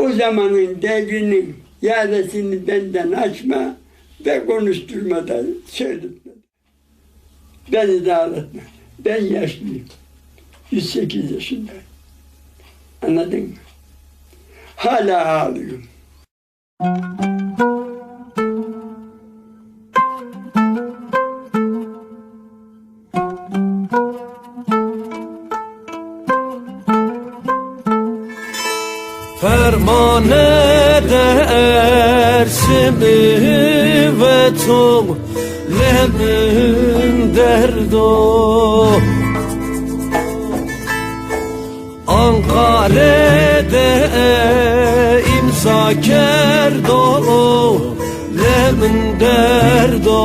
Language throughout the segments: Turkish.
O zamanın devrinin yarasını benden açma ve konuşturma da söyletme. Beni de ağlatma. Ben yaşlıyım. 108 yaşındayım. Anladın mı? Hala ağlıyorum. Ferman edersin ve tüm lemin derdo Ankara'da imsa kerdo lemin derdo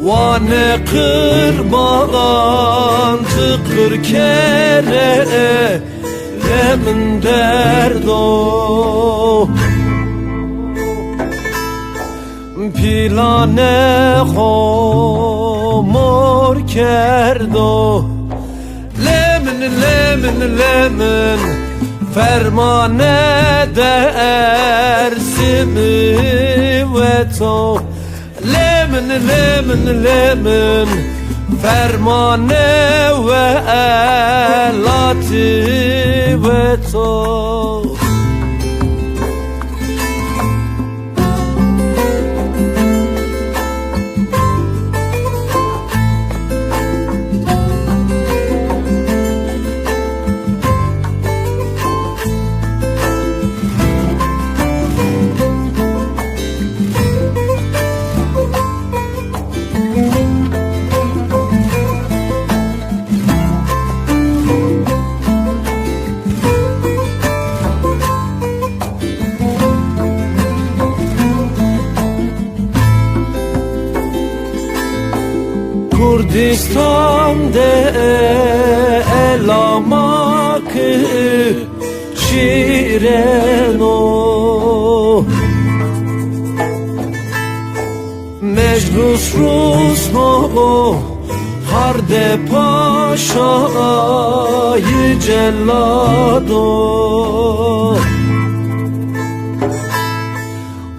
Vane kırbalan tıkır kere lemin derdo Pilane homor kerdo Lemin lemin ferman edersin ve to Lemin fermane ve elati ve to Kurdistan'da elamak şireno Meclus Rusno Harde Paşa'yı cellado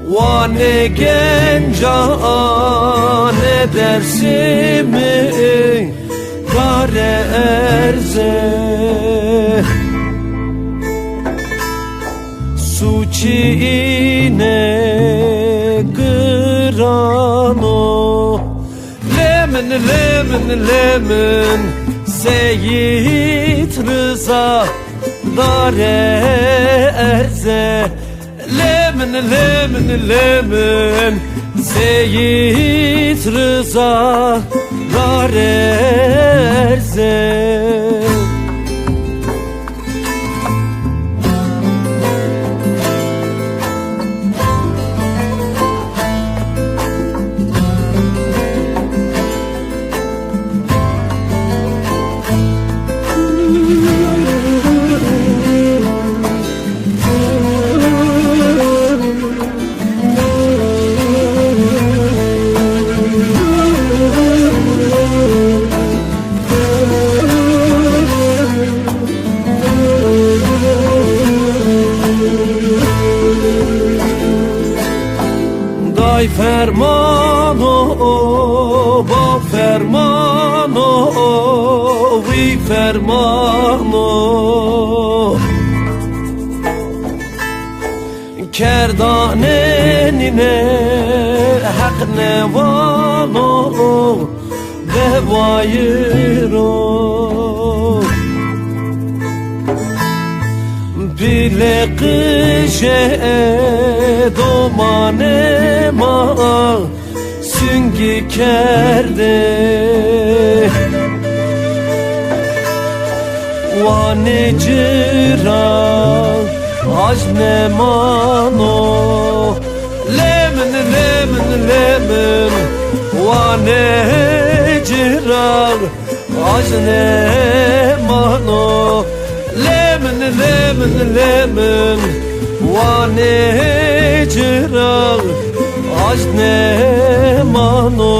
Vane gencan edersimi kare erze Suçine grano Lemin Seyit Rıza dare erze Lemin Seyit Rıza dare erze Day fermano, ba fermano, vi fermano Kerdanenine hak nevano Devayiro Bile kışe domane ma Süngi kerde Vane cira Ajne mano Lemin Vane cira Ajne mano Lemin Vane cira Ajne mano